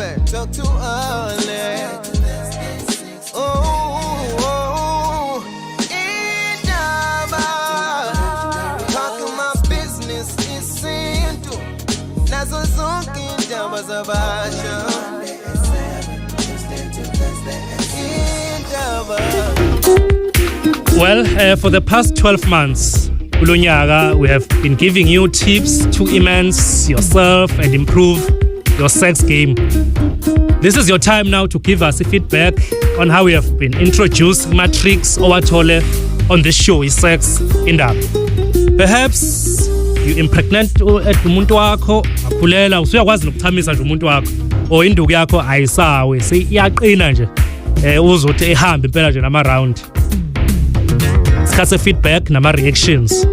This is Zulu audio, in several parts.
never talk too early. Oh, Indaba. Talking my business is simple. Nazo zonke indaba zabasha. Well, for the past 12 months, Ulonyaga, we have been giving you tips to enhance yourself and improve your sex game. This is your time now to give us feedback on how we have been introducing matrix owatole on this show, is Sex Indaba. Perhaps you impregnate umuntu wakho, akhulela usuyakwazi nokuthamisa nje umuntu wakho, o induku yakho ayisawe seyiyaqina nje, uzothi ehambe impela nje nama round. Sikhathe feedback nama reactions.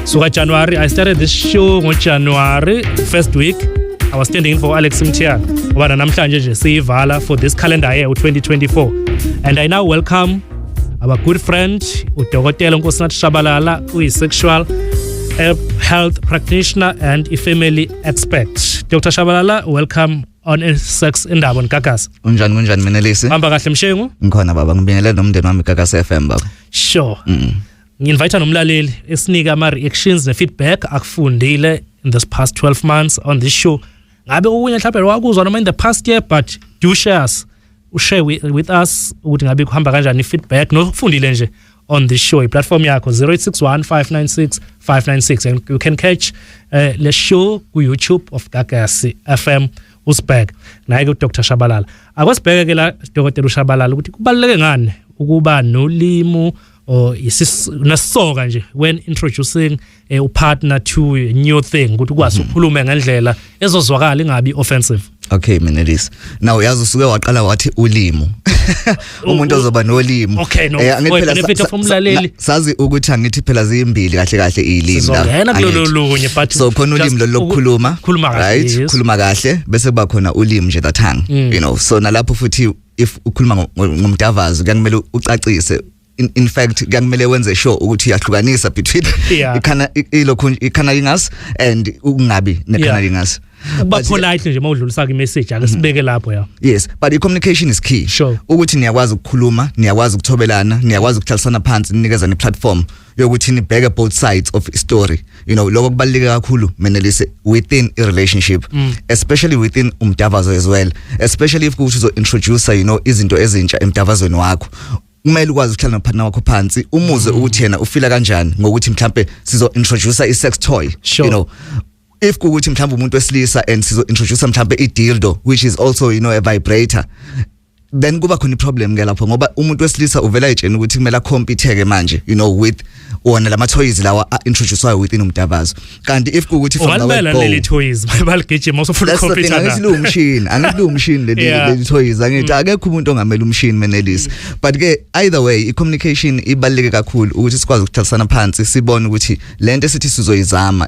So January, I started this show on January first week. I was standing in for Alex Mtian. Ngoba namhlanje nje siyivala for this calendar year 2024. And I now welcome our good friend uDokotela Nkosinathi Shabalala, who is sexual health practitioner and a family expert. Dr. Shabalala, welcome on Sex Indaba on Gagas. Unjani Menelisi? Hamba kahle Mshengu? Ngikhona baba, ngibingelela nomndeni wami Gagas FM baba. Sure. Nginvite nomlaleli esinika ama reactions ne feedback akufundile in this past 12 months on this show. Ngabe ukunye mhlawumbe wakuzwa noma in the past year, but do share with us ukuthi ngabe kuhamba kanjani feedback nokufundile nje on this show. Platform yakho 0861596596, and you can catch the show ku YouTube of Gagas FM usibheke naye ku Dr. Shabalala. Akwasibheke ke la Dr. Shabalala ukuthi kubaluleke ngani ukuba nolimo or nasoka nje when introducing a partner to a new thing ukuthi ukwazi ukukhuluma ngendlela ezozwakala ingabi offensive. Okay Menelisi. Now uyazi usuke waqala wathi ulimo. Umuntu ozoba nolimo. Okay, no. Benefit of umlaleli. Sazi ukuthi angithi phela zimbili kahle ilimi la. Sizongena kulolu lunye but so khona ulimi lokukhuluma. Right? Khuluma kahle bese kuba khona ulimi nje thathang. You know, so nalapho futhi if ukhuluma ngomdavazo kuyangemela ucacise. In fact kuyangemele wenze sure ukuthi uyahlukanisa between ikhanalingas and ukungabi nekhanalingas. But politely nje mawudlulisa imessage ake sibeke lapho ya. Yes, but the communication is key. Sure. Ukuthi niyakwazi ukukhuluma, niyakwazi ukuthobelana, niyakwazi ukuhlalisana phansi ninikeza platform yokuthi nibheke both sides of a story. You know, lokho kubaluleke kakhulu Menelisi within a relationship, especially within umdavazo as well, especially if kuthi uzo introduce izinto ezintsha emdavazweni wakho. Kumele ukwazi ukuhlala nopartner wakho phansi umuze ukuthi yena ufila kanjani ngokuthi mhlambe sizo introduce a sex toy. Sure. You know, if kuthi mhlambe umuntu wesilisa and sizo introduce mhlambe a dildo, which is also a vibrator, then kuba khona problem ke lapho ngoba umuntu wesilisa uvela etsheni ukuthi kumele compete manje with wona lama toys lawa introducewayo within umdavazo. Kanti if kuthi from the word toys balgijima usofuna compete na angithi umshini leli toys angithi akekho umuntu ongamela umshini Menelisi. But ke either way I communication ibaluleke kakhulu ukuthi sikwazi ukuthalisana phansi sibone ukuthi lento esithi sizoyizama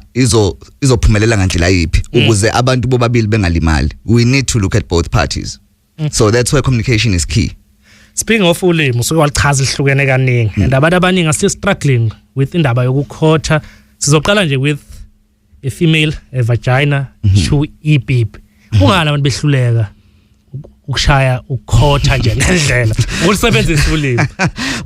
izophumelela ngandlela yipi ukuze abantu bobabili bengalimali. We need to look at both parties. So that's why communication is key. Speaking of ulimo, so walichaza ihlukene kaningi and abantu abaningi are still struggling with indaba yokukhotha. Sizoqala nje with a female, a vagina to e-beep. Ungana abantu behluleka ukushaya ukukhotha nje ngendlela ukusebenzisa ulimi.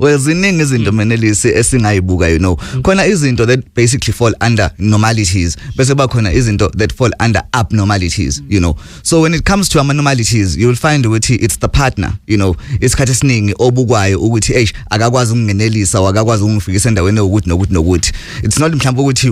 Well, ziningi izinto Menelisi esingayibuka khona izinto that basically fall under normalities bese bakhona izinto that fall under abnormalities. So when it comes to abnormalities you'll find ukuthi it's the partner. Isikhathi esiningi obukwayo ukuthi akakwazi ukungenelisa wakakwazi ukungifikisa endaweni ukuthi nokuthi. It's not mhlawumbe ukuthi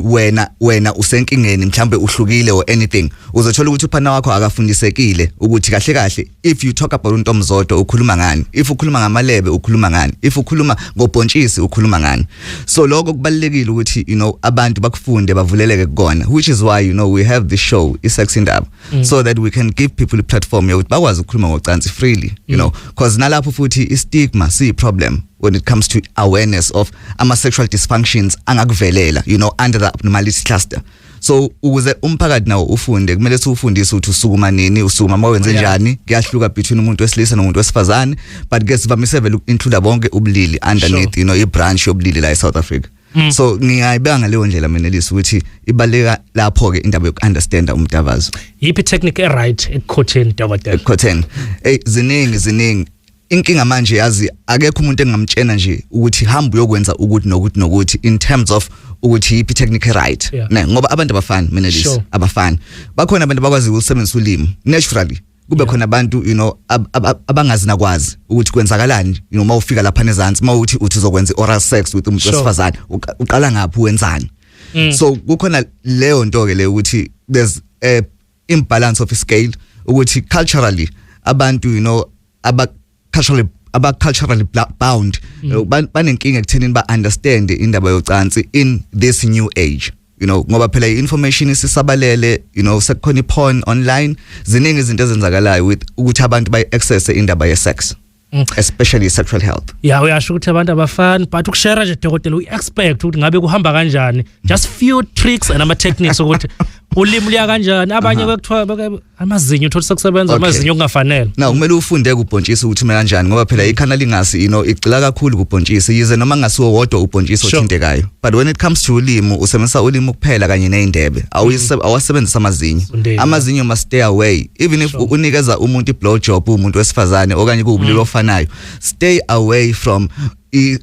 wena usenkingeni mhlawumbe uhlukile or anything. Uzothola ukuthi upartner wakho akafundisekile ukuthi kahle if you talk about untomzodo ukhuluma ngani, if ukhuluma ngamalebe ukhuluma ngani, if ukhuluma ngobhontshisi ukhuluma ngani. So lokho kubalekile ukuthi abantu bakufunde bavuleleke kukona, which is why we have this show iSex Indaba, so that we can give people a platform yokuthi bakwazi ukukhuluma ngocansi freely, because nalapho futhi istigma si problem when it comes to awareness of sexual dysfunctions angakuvelela under the abnormality cluster. So ukuze umphakathi nawo ufunde kumele siufundise ukuthi usukuma nini usukuma mawenze njani kuyahluka between umuntu wesilisa nomuntu wesifazane, but ke sivamise vele include bonke ubulili underneath i branch yobulili la eSouth Africa. So ngiyayibanga leyo ndlela Menelisi ukuthi ibaleka lapho ke indaba yokunderstanda umtavazo. Yiphi technique right ekukhotheni dokotela? Ekukhotheni. Ziningi. Inkinga manje yazi akekho umuntu engamtshena nje ukuthi hamba uyokwenza ukuthi nokuthi in terms of ukuthi yiphi technique right. Ngoba abantu abafani Menelisi abafani. Bakhona abantu abakwazi ukusebenzisa ulimi naturally. Kube khona abantu abangazi nakwazi ukuthi kwenzakalani mawufika lapha nezansi mawuthi uzokwenza oral sex with umuntu wesifazane uqala ngaphi wenzani. So kukhona leyo nto ke le ukuthi there's a imbalance of scale ukuthi culturally abantu culturally bound banenkinga ekuthenini ba understand indaba yocansi in this new age. Ngoba phela information isisabalele sekukhona porn online ziningi izinto ezenzakalayo with ukuthi abantu bay access indaba ye sex especially sexual health. Uyasho ukuthi abantu abafani but ukushare nje dokotela uexpect ukuthi ngabe kuhamba kanjani, just few tricks and ama techniques ukuthi ulimi liya kanjani abanye bekuthiwa amazinyo uthola sekusebenza amazinyo kungafanele. Kumele ufunde kubhontshisa ukuthi ume kanjani ngoba phela ikhana lingasi igcila kakhulu kubhontshisa yize noma ngasiwo wodwa ubhontshisa othintekayo, but when it comes to ulimi usebenzisa ulimi kuphela kanye neindebe awasebenzisa amazinyo must stay away. Even if unikeza umuntu blow job umuntu wesifazane okanye kubulili ofanayo, stay away from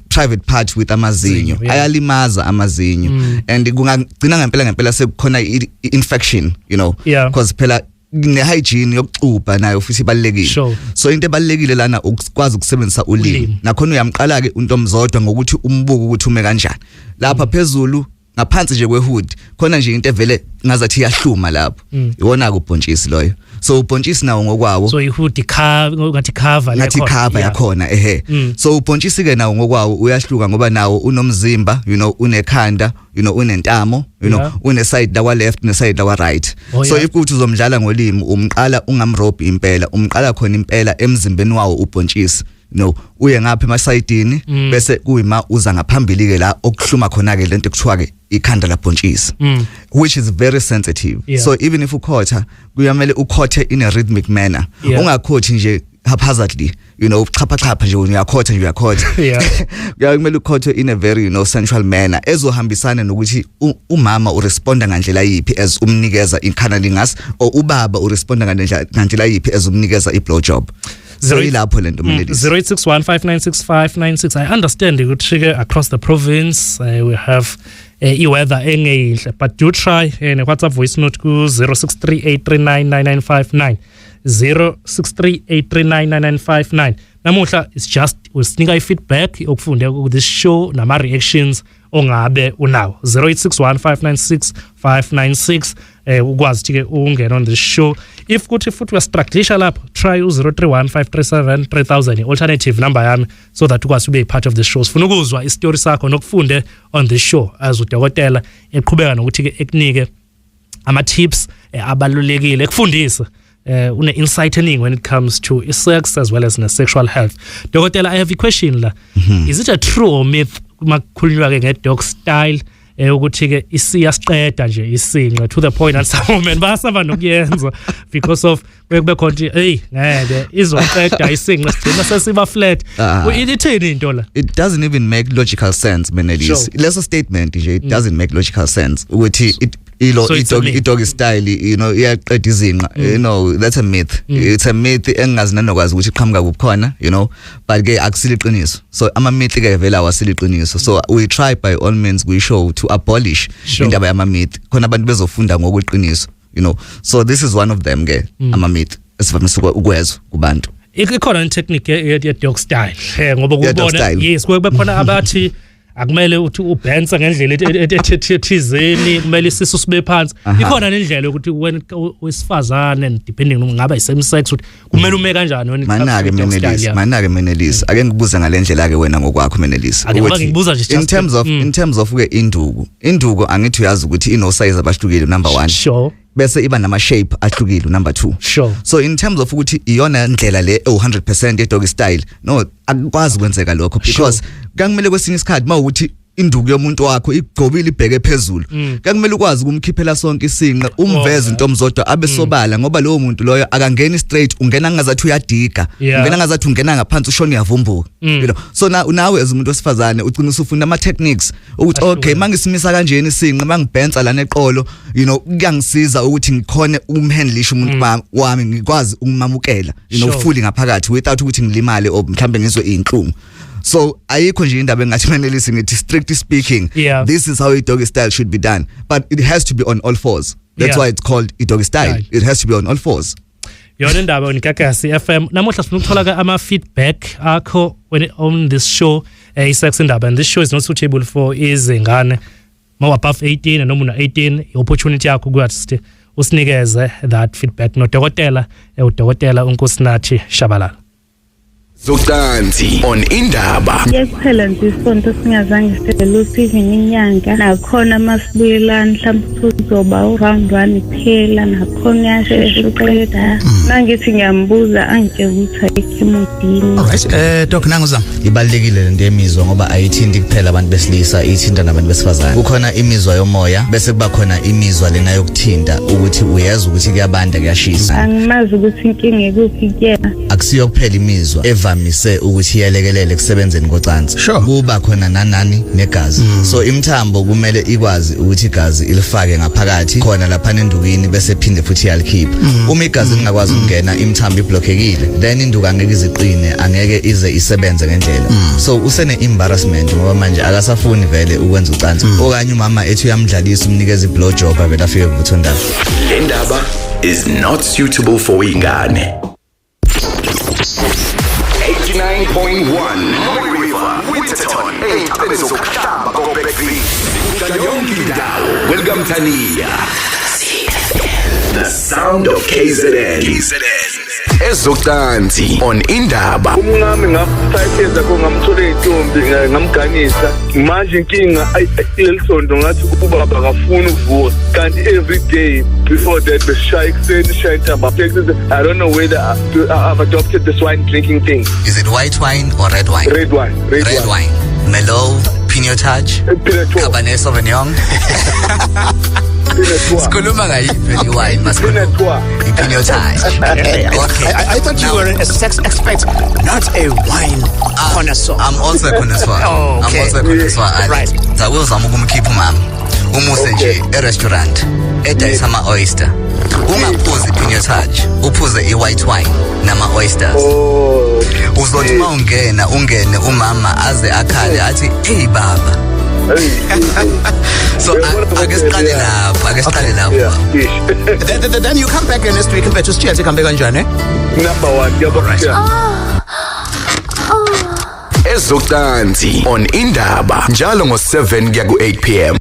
private part with amazinyo. Ayalimaza amazinyo and kungagcina ngempela sekukhona infection because phela ne hygiene yokuxubha nayo futhi ibalekile. So into ebalekile lana ukwazi ukusebenzisa ulimi nakhona uyamqala ke untomzodwa ngokuthi umbuko ukuthi ume kanjani lapha phezulu ngaphansi nje kwehood khona nje into evele ngazathi iyahluma lapho iwona kubhontshisi loyo. So ubhontshisi nawo ngokwawo, so ihood ngathi cover yakhona so ubhontshisi ke nawo ngokwawo uyahluka ngoba nawo unomzimba unekhanda unentamo une side la left ne side la right. So if uthi uzomdlala ngolimi umqala ungamrobi impela umqala khona impela emzimbeni wawo ubhontshisi uye ngapha emasayidini bese kuyima uza ngaphambili ke la okuhluma khona ke lento ekuthiwa ke ikhanda labhontshisi which is very sensitive. So even if ukhotha kuyamele ukhothe in a rhythmic manner, ungakhothi nje haphazardly uchapha nje uyakhotha kumele ukhothe in a very sensual manner ezohambisana nokuthi umama uresponda ngandlela yipi as umnikeza incunnilingus or ubaba uresponda ngandlela yipi as umnikeza iblow job. 0861596596. I understand ukuthi across the province we have weather engehle, but do try and WhatsApp voice note ku 0638399959 0638399959. Namuhla is just usinika feedback okufunde ku this show nama reactions ongabe unawo 0861596596 ukwazi ke ungena on the show. If kuthi futhi uyastructure lapho try 0315373000 alternative number yami so that ukwazi ube part of the show. Sifuna ukuzwa istory sakho nokufunde on the show as udokotela eqhubeka nokuthi ke ekunike ama tips abalulekile ekufundisa une insight ening when it comes to sex as well as sexual health. Dokotela, I have a question la. Is it a true or myth makukhulunywa ke nge-dog style ukuthi ke isiyasiqeda nje isinqe to the point that some women basaba nokuyenza because of bekhonti ngeke izoqeda isinqe sigcina sesiba flat. Ithini into la? It doesn't even make logical sense Menelisi. Leso statement nje it doesn't make logical sense ukuthi dog style iyaqeda izinqa that's a myth. It's a myth engazi nanokwazi ukuthi iqhamuka kukhona but ke akusile iqiniso. So ama myth ke vela awasile iqiniso. So we try by all means we show to abolish indaba yama myth khona abantu bezofunda ngokweqiniso so this is one of them ke ama myth esivamise ukwezwa kubantu. Ikhona technique ye dog style ngoba kubona yes kube khona abathi akumele uthi ubhensa ngendlela ethethizeni kumele isisu sibe phansi. Ikhona nendlela ukuthi wesifazane depending ngaba isame sex ukuthi kumele ume kanjani when manake Menelisi ake ngibuze ngalendlela ke wena ngokwakho Menelisi in terms of ke induku angithi uyazi ukuthi ino size abahlukile number 1 sure bese iba nama shape ahlukile number 2 sure. So in terms of ukuthi iyona ndlela le 100% ye dog style akwazi kwenzeka lokho because kangamele kwesinye isikhathi mawuthi induku yomuntu wakho igqobile ibheke phezulu kuyakumele ukwazi ukumkhiphela sonke isinqa umveze into omzodwa abesobala ngoba lowo muntu loyo akangeni straight ungena ngazathi uyadiga ungena ngazathi ungena ngaphansi ushona uyavumbuka you know so nawe as umuntu wesifazane ugcina usufunda ama techniques ukuthi okay mangisimisa kanjeni isinqa mangibhensa lana eqolo you know kuyangisiza ukuthi ngikhone umhandlisha umuntu wami ngikwazi ukumamukela you know fully ngaphakathi without ukuthi ngilimale or mhlambe ngizwe inhlungu. So ayikho nje indaba engathi manelisi ngithi strictly speaking this is how a doggy style should be done, but it has to be on all fours. That's why it's called a doggy style. It has to be on all fours. Yona indaba unikakasi FM namuhla sifuna ukuthola ama feedback akho when on this show isex indaba, and this show is not suitable for izingane ma above 18 noma una 18. Opportunity yakho ukuthi usinikeze that feedback no dokotela udokotela uNkosinathi Shabalala. Zocansi on indaba. Yekuphela nje isonto singazange sibele usivini inyanga nakhona masibuyelana mhlawumbe kuzoba uround 1 iphela nakhona yasheshuqeda mangithi ngiyambuza angitshela ukuthi ayikimudini. Alright, Doc Nanguzama ibalekile lento yemizwa ngoba ayithinti kuphela abantu besilisa ithinta nabantu besifazane. Kukhona imizwa yomoya bese kuba khona imizwa lena yokuthinta ukuthi uyeza ukuthi kuyabanda kuyashisa. Angimazi ukuthi inkinga ekuphi kuyena. Akusiyo kuphela imizwa evamise ukuthi iyalekelele kusebenzeni kocansi. Kuba khona nanani negazi. So imthambo kumele ikwazi ukuthi igazi ilifake ngaphakathi khona lapha endukini bese phinde futhi yalikhipha. Uma igazi lingakwazi ukungena imthambo iblockekile then induku angeke iziqine angeke ize isebenze ngendlela. So usene embarrassment ngoba manje akasafuni vele ukwenza ucansi okanye umama ethi uyamdlalisa umnikeza iblow job avela afike kuvuthondaba. Le ndaba is not suitable for ingane. 89.1 River Winterton ezokuhlamba koBekville yonke indawo. Welcome Tania. The sound of KZN. Ezocansi on indaba. Umngami ngafayitheza ko ngamthola intombi ngamganisa manje inkinga ayilesonto ngathi kuba bakafuna uvuka kanti every day before that the shy ntaba. I don't know whether I've adopted this wine drinking thing. Is it white wine or red wine? Red wine. Merlot, Pinotage, Cabernet Sauvignon. Sikhuluma ngayiphi wine masikhuluma Pinotage. Okay. I thought you were a sex expert, not a wine connoisseur. I'm also a connoisseur. Oh, okay. I'm also a connoisseur. Right. Zawuzama ukumkhipha umama. Umuse nje e-restaurant edayisa ama-oyster. Ungaphuzi ipinotage, uphuze i-white wine nama-oysters. Uzothi uma ungene umama aze akhale athi hey baba. So ake siqale lapho. Then you come back next week and just chat kambe kanjani? Number 1 yabo. Ezocansi on indaba njalo ngo7 kuya ku8 p.m.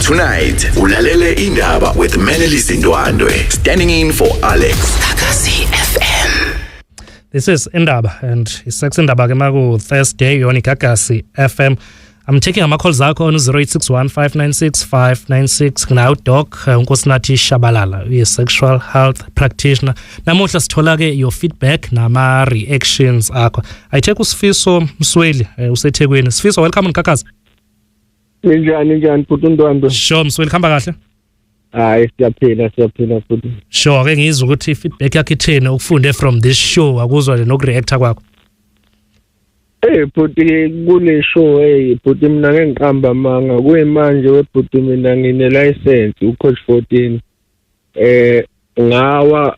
Tonight ulalele indaba with Menelisi Ndwandwe standing in for Alex Kakasi FM. This is Indaba and isex indaba ke maku Thursday yoni Kakasi FM. I'm taking my calls zakho on 0861596596 now Doc uNkosinathi Shabalala, a sexual health practitioner. Namuhla sithola ke your feedback nama reactions akho. Ayithe kuSifiso Msweli useThekwini. Sifiso, welcome uNkakazi. Njani futhi Ndwandwe? Sure Msweli, khamba kahle? Hayi siyaphila futhi. Sure ke ngizwe ukuthi feedback yakhe ithene ukufunde from this show akuzwa le nokureacta kwakho. Futhi kule show futhi mina ngiqamba manga kuyimanje wefuthi mina ngine license ucoach 14 ngawa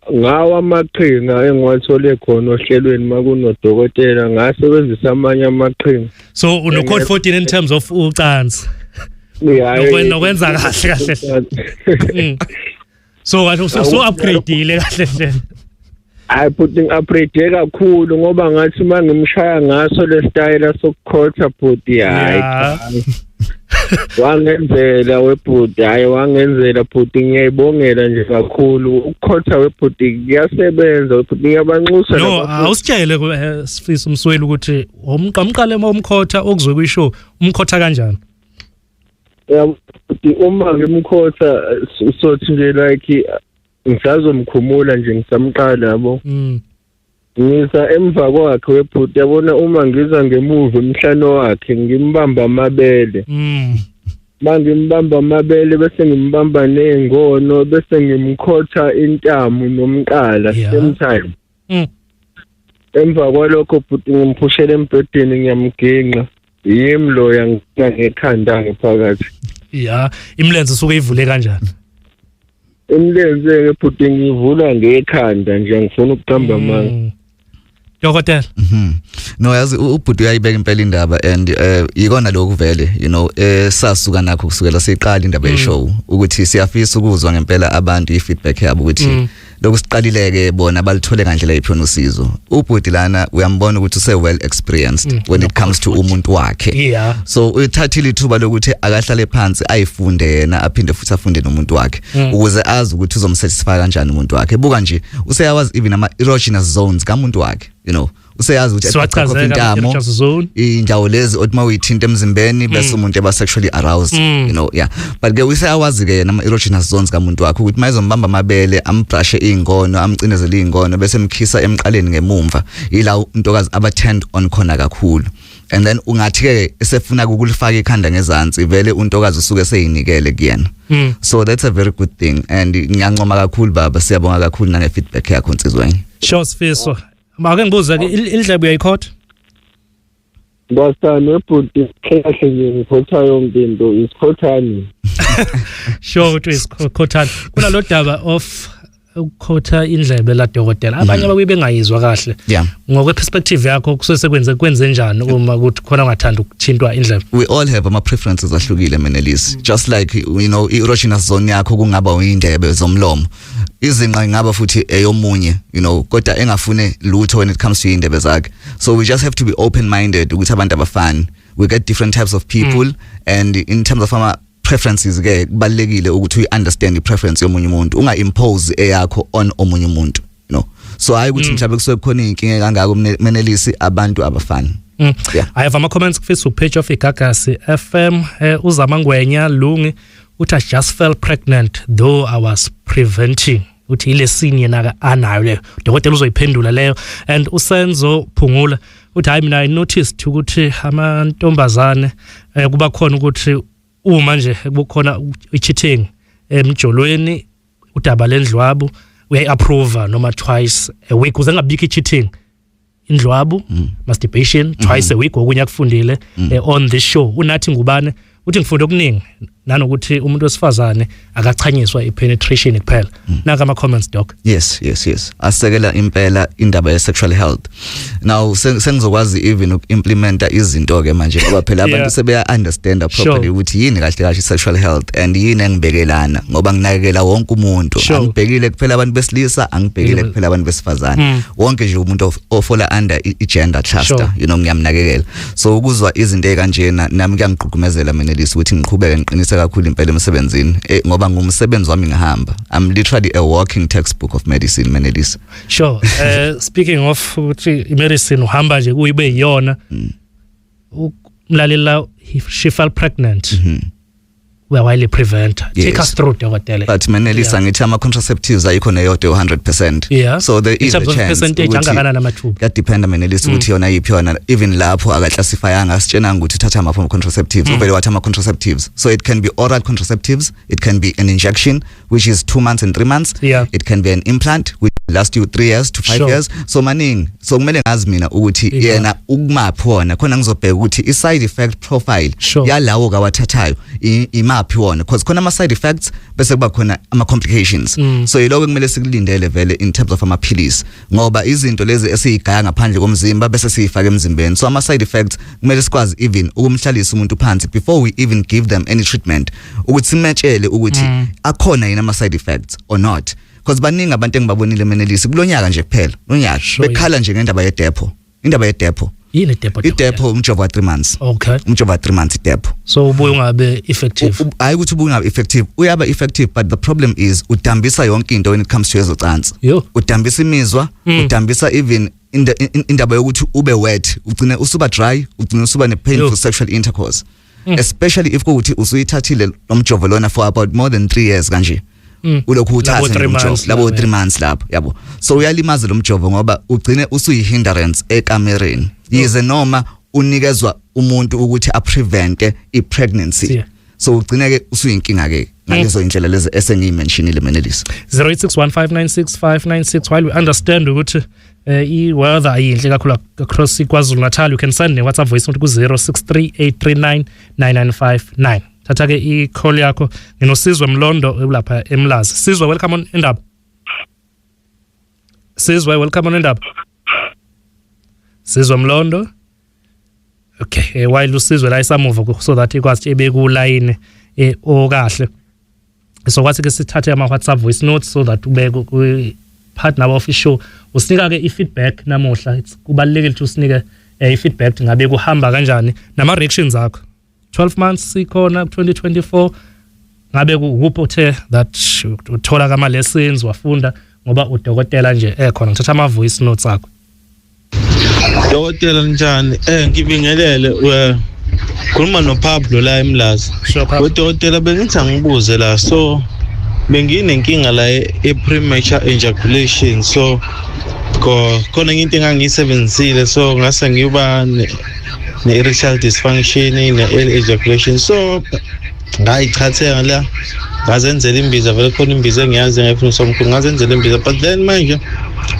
amaqhinga engiwathole khona ohlelweni makunodokotela ngasebenzisa amanye amaqhinga. So uno code 14 in terms of ucansi. Nokwenza kahle. So wathi so upgrade ile kahle. I putting upgrade kakhulu ngoba ngathi mangimshaya ngaso le style sokukhotha futhi hayi. Wangenzela webhuti hayi wangenzela futhi ngiyayibongela nje kakhulu ukukhotha webhuti kuyasebenza futhi ngiyabanxusa. No, awusitshele Sifiso Msweli ukuthi umqale umkhotha okuzwe kwishow umkhotha kanjani? Futhi uma ngimkhotha sothi nje like ngisazomkhumula nje ngisamqala yabo. ngisa emva kwakhe webhuti yabona uma ngiza ngemuva emhlano wakhe ngimbamba amabele mangimbamba amabele bese ngimbamba nengono bese ngimkhotha intamu nomqala same time emva kwalokho bhuti ngimphushela embhedeni ngiyamginqa yimloya ngekhanda ngephakathi imlenze usuke ivule kanjani imlenze ke bhuti ngivula ngekhanda nje ngifuna ukuqamba manje Dokotela no yazi ubhuti uyayibeka impela indaba and ikona lokhu vele you know sasuka nakho kusukela siqala indaba yeshow ukuthi siyafisa ukuzwa ngempela abantu ifeedback yabo ukuthi lokhu siqalileke bona balithole kanjela iphona usizo ubhuti lana uyambona ukuthi use well experienced when it comes to umuntu wakhe so uyithathile ithuba lokuthi akahlale phansi ayifunde yena aphinde futhi afunde nomuntu wakhe ukuze azi ukuthi uzomsatisfy kanjani umuntu wakhe buka nje useyawazi even ama erogenous zones kamuntu wakhe you know useyazi ukuthi intamo indawo lezi othi mawuyithinta emzimbeni bese umuntu eba sexually aroused you know but ke useyawazi ke nama erogenous zones kamuntu wakhe ukuthi mayizombamba amabele ambrushe ingono amcinezele ingono bese emkhisa emqaleni ngemumva ila untokazi aba turned on khona kakhulu and then ungathi ke esefuna ukulifaka ikhanda ngezantsi vele untokazi usuke seyinikele kuyena so that's a very good thing and ngiyancoma kakhulu baba siyabonga kakhulu nange feedback yakho Nsizweni sure Sifiso Make ngibuza ke indlebe uyayikhotha Basana webhuti kahle nje ngikhotha yonke into isikhothani sure ukuthi isikhothani kunalo daba of ukukhotha indlebe la dokotela abanye abakuyi bengayizwa kahle ngokwe perspective yakho kusese kwenze njani uma ukuthi khona ungathanda ukuthintwa indlebe we all have ama preferences ahlukile Menelis just like you know erogenous zone yakho kungaba uyindebe zomlomo izinqa ngaba futhi eyomunye you know kodwa engafune lutho when it comes to indebe zakhe so we just have to be open minded ukuthi abantu abafani we get different types of people and in terms of our preferences ke kubalekile ukuthi u understand the preference yomunye umuntu unga impose eyakho on omunye umuntu you know so hayi ukuthi mhlawumbe kusuke khona inkinga kangaka Menelisi abantu abafani I have ama comments ku Facebook page of Igagasi FM uzamangwenya lungi uthi I just felt pregnant though I was preventing uthi ile scene yena anayo leyo dokotela uzoyiphendula leyo and usenzo phungula uthi hayi mina I noticed ukuthi amantombazane kuba khona ukuthi uma nje kukhona i-cheating emjolweni udaba lendlwabu uyayi-approve noma twice a week uze ngabikho i-cheating indlwabu masturbation twice a week okunye akufundile on this show unathi ngubane uthi ngifunde okuningi nanokuthi umuntu wesifazane akachanyiswa ipenetration kuphela naka ama comments doc yes asekela impela indaba ye sexual health now sengizokwazi even ukuimplementa izinto ke manje ngoba phela abantu sebeya understand properly ukuthi yini kahle sexual health and yini engibekelana ngoba nginakekela wonke umuntu angibhekile kuphela abantu besilisa angibhekile kuphela abantu besifazane wonke nje umuntu ofola under i-gender cluster you know ngiyamnakekela so ukuzwa izinto ekanjena nami kuyangigqugqumezela Menelisi ukuthi ngiqhubeke ngiqinise kakhulu impela emsebenzini ngoba ngumsebenzi wami ngihamba I'm literally a walking textbook of medicine Menelisi sure speaking of medicine uhamba nje kuyibe yiyona umlalela she fell pregnant why le prevent take us through dokotela but Menelisi ngithi ama contraceptives ayikho neyodwa 100% so there is a chance percentage angakana namathuba ka depend Menelisi ukuthi yona yipi yona even lapho akaclassifyanga asitshena ukuthi uthatha ama contraceptives uvele wathi ama contraceptives so it can be oral contraceptives it can be an injection which is 2 months and 3 months it can be an implant which last you 3 years to 5 years so maningi so kumele ngazi mina ukuthi yena ukumaphi wona khona ngizobheka ukuthi i side effect profile yalawo kawathathayo imaphi wona because khona ama side effects bese kuba khona ama complications so yiloko kumele sikulindele vele in terms of amaphilisi ngoba izinto lezi esiyigaya ngaphandle komzimba bese siyifaka emzimbeni so ama side effects kumele sikwazi even ukumhlalisa umuntu phansi before we even give them any treatment ukuthi simetshele ukuthi akhona yini ama side effects or not because baningi abantu engibabonile Menelisi kulonyaka nje kuphela lonyaka bekhala nje ngendaba yedepo indaba yedepo yini depo idepo umjovo wa 3 months okay umjovo wa 3 months idepo so ubuye ungabe effective hayi ukuthi ubuye ungabe effective uyaba effective but the problem is udambisa yonke into when it comes to ezocansi udambisa imizwa udambisa even indaba yokuthi ube wet ugcine usuba dry ugcine usuba ne painful sexual intercourse especially if ukuthi usuyithathile lomjovo lona for about more than 3 years kanje ulokhu uthatha umjovo labo 3 months lapho yabo so uyalimaza lo mjovo ngoba ugcine usuyi hindrance ekamereni yize noma unikezwa umuntu ukuthi a prevent ipregnancy so ugcine ke usuyinkinga ke ngalezo indlela lezi esengiyimentionile Menelisi 0861596596 while we understand ukuthi i-weather ayinhle kakhulu across iKwaZulu Natal. You can send a WhatsApp voice note ku 0638399959. Thatha ke i-call yakho nginosizwe Mlondo lapha eMlazi. Sizwe, welcome on Indaba. Sizwe, welcome on Indaba. Sizwe Mlondo. Okay, while usizwe la isamuva so that ikwazi ebe ku line okahle. So kwathi ke sithathe ama WhatsApp voice notes so that ubeke ku partner official usinika ke i-feedback namuhla. Kubalekile ukuthi usinike i-feedback ngabe kuhamba kanjani nama reactions akho. 12 months sikhona 2024 ngabe kuphi uthe that uthola kama lessons wafunda ngoba udokotela nje ekhona. Ngithatha ama voice notes akho. Dokotela njani? Ngibingelele khuluma no Pablo la eMlazi. Udokotela bengithi angibuze la so benginenkinga la premature ejaculation so khona into engangiyisebenzisile so ngase ngiba ne-erectile dysfunction ne-early ejaculation so ngayichatheka la ngazenzela imbiza vele khona imbiza engiyazi ngefuna somkhulu ngazenzela imbiza but then manje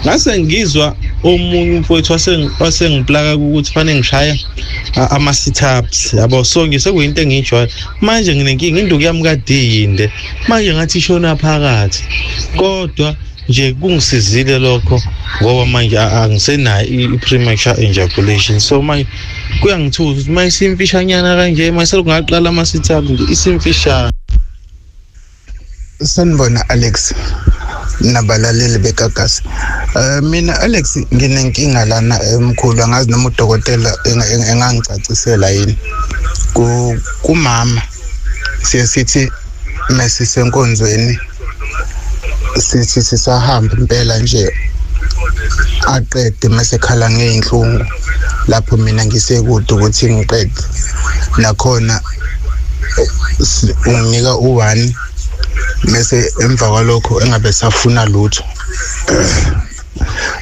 ngase ngizwa omunye mfowethu wasengiplaka ukuthi fanele ngishaya ama sit-ups yabo so ngisekuyinto engiyijwayele manje nginenkinga induku yami kade yinde manje ngathi ishona phakathi kodwa nje kungisizile lokho ngoba manje angisenayo i-premature ejaculation so manje kuyangithusa ukuthi manje simfishanyana kanje manje selungaqala ama sit-ups isimfishana. Sanibona Alex nabalaleli bekagasi. Mina Alex nginenkinga lana emkhulu angazi noma udokotela engangicacisela yini. Kumama sithi mesisenkonzweni sithi sisahamba impela nje aqede mesekhala ngeinhlungu lapho mina ngisekude ukuthi ngiqede nakhona unginika u1 mase emva kwalokho engabe safuna lutho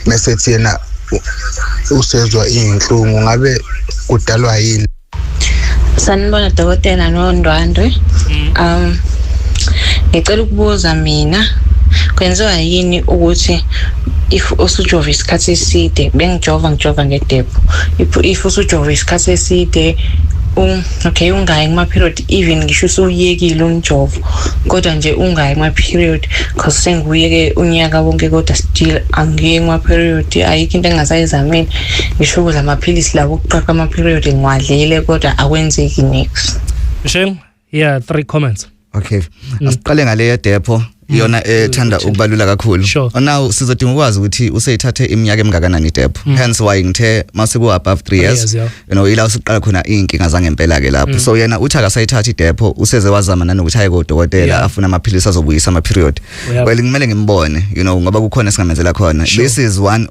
mase thina usezwa inhlungu ngabe kudalwa yini. Sanibona dokotela noNdwandwe. Ngicela ukubuza mina kwenziwa yini ukuthi if usujova isikhathi eside ngijova ngedepo if usujova isikhathi eside okay ungayi kuma period even ngisho usuyekile umjovo kodwa nje ungayi kuma period cause sengiyeke unyaka wonke kodwa still angiye kuma period ayikho into engasayizamini ngisho ukudla amaphilisi lawo ukuqaqa ama period ngiwadlile kodwa akwenzeki next. Michelle, here 3 comments. Okay, asiqale ngale ya depo yona ethanda ukubalula kakhulu. Now sizodinga ukwazi ukuthi useyithathe iminyaka emingakanani depo. Hence why ngithe mase ku above 3 years, you know ila usiqala khona inkinga zangempela ke lapho. So yena uthi akasayithatha idepo useze wazama nanokuthi aye kodokotela afuna amaphilisi azobuyisa ama period. Well ngimele ngimbone, you know ngoba kukhona singamenzela khona. This is one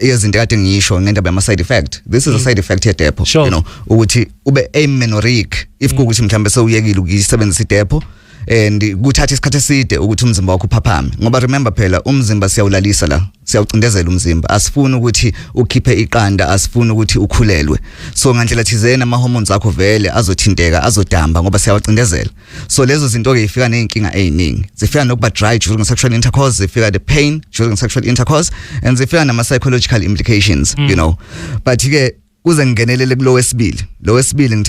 yezinto kade ngiyisho ngendaba yama side effect. This is a side effect ye depo, you know ukuthi ube amenorrheic if kuthi mhlambe sewuyekile ukuyisebenzisa idepo and kuthatha isikhathi eside ukuthi umzimba wakho uphaphame ngoba remember phela umzimba siyawulalisa la siyawucindezela umzimba asifuni ukuthi ukhiphe iqanda asifuni ukuthi ukhulelwe so ngandlela thizena ama hormones akho vele azothinteka azodamba ngoba siyawucindezela so lezo zinto ke ifika nezinkinga eziningi zifika nokuba dry during sexual intercourse zifika the pain during sexual intercourse and zifika nama psychological implications you know but ke kuze ngingenelele kulo wesibili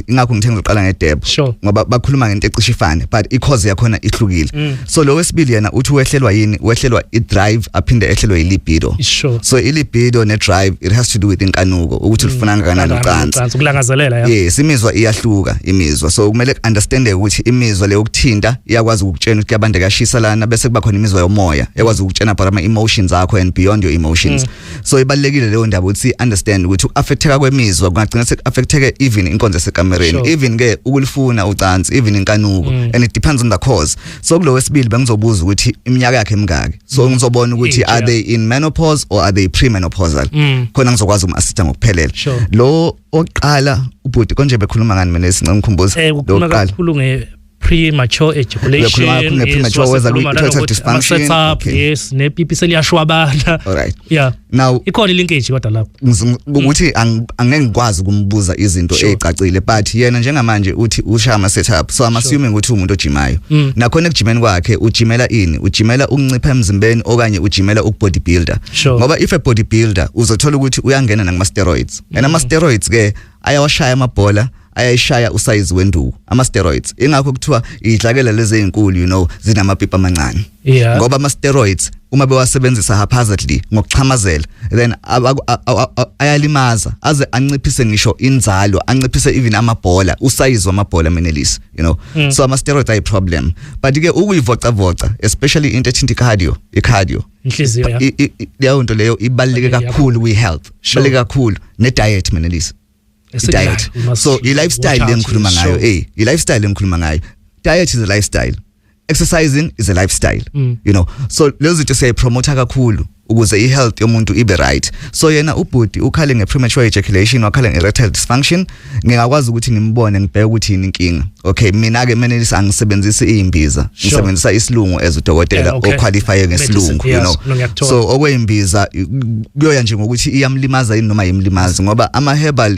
ingakho ngithe ngizoqala ngedepo ngoba bakhuluma ngento ecishe but i-cause yakhona ihlukile so lo wesibili yena uthi wehlelwa yini wehlelwa i-drive aphinde ehlelwa i-libido so i-libido ne-drive it has to do with inkanuko ukuthi ufuna kangakanani ucansi ukulangazelela yes imizwa iyahluka imizwa so kumele understande ukuthi imizwa le yokuthinta iyakwazi ukutshela ukuthi kuyabande kashisa lana bese kuba khona imizwa yomoya ekwazi ukutshena about ama emotions akho and beyond your emotions so ibalekile leyo ndaba ukuthi understand ukuthi uaffecteka kwemizwa kungagcina sekuaffecteke even inkonzo sekamereni even ke ukulifuna ucansi even inkanuko and it depends on the cause so kulo wesibili bengizobuza ukuthi iminyaka yakhe emingaki so ngizobona ukuthi are they in menopause or are they premenopausal khona ngizokwazi umasitha ngokuphelela lo oqala ubhuti konje bekhuluma ngani mina singikhumbuza lo oqala kakhulu premature ejaculation, erectile dysfunction, setup, yes, nepipi seliyashwabana. Alright. Yeah. Now ikhona linkage kodwa lapho. Ukuthi angeke ngikwazi kumbuza izinto ezicacile but yena njengamanje uthi ushaya ama setup, so I'm assuming ukuthi umuntu ojimayo. Nakhona ekujimeni kwakhe ujimela ini? Ujimela ukuncipha emzimbeni okanye ujimela ukubodybuilder. Ngoba if a bodybuilder uzothola ukuthi uyangena ngama steroids. And ama steroids ke ayawashaya amabhola, ayayishaya usize wenduku ama steroids. Ingakho kuthiwa idlakela lezi ezinkulu zinamapipa amancane. Ngoba ama steroids uma bewasebenzisa haphazardly ngokuchamazela then ayalimaza aze anciphise ngisho inzalo, anciphise even amabhola, usize wamabhola Menelisi, so ama steroids ay problem. But ke ukuyivocavoca especially into ethinta cardio inhliziyo leyo nto leyo ibaluleke kakhulu kwi health, ibaluleke kakhulu ne diet Menelisi. Diet. So i-lifestyle engikhuluma ngayo, i-lifestyle engikhuluma ngayo. Diet is a lifestyle. Exercising is a lifestyle. So lezo zinto siyayipromote kakhulu ukuze i-health yomuntu ibe right. So yena ubhuti ukhale nge-premature ejaculation, wakhala nge-erectile dysfunction, ngingakwazi ukuthi ngimbone ngibheke ukuthi yini inkinga. Okay, mina ke Menelisi angisebenzisi izimbiza, ngisebenzisa isilungu as udokotela oqualify ngesilungu, So okwembiza kuyoya nje ngokuthi iyamlimaza yini noma yimlimazi ngoba ama herbal,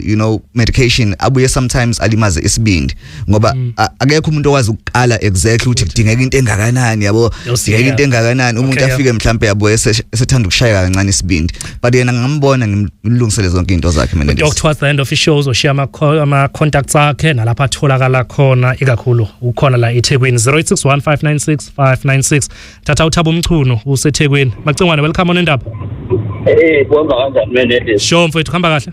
medication abuye sometimes alimaze isibindi ngoba akekho umuntu owazi ukuqala exactly ukuthi kudingeka into engakanani, yabo, kudingeka into engakanani umuntu afike mhlambe yabo esethanda ukushaya kancane isibindi, but yena ngambona ngimlungisele zonke into zakhe Menelisi. Towards the end of the show uzoshare ama contacts akhe nalapha atholakala khona ikakhulu ukhona la eThekwini 0861596596. Thatha uThabo Mchunu useThekwini. Macingwane, welcome on Indaba. Kuhamba kanjani Menelisi? Sure mfowethu, kuhamba kahle?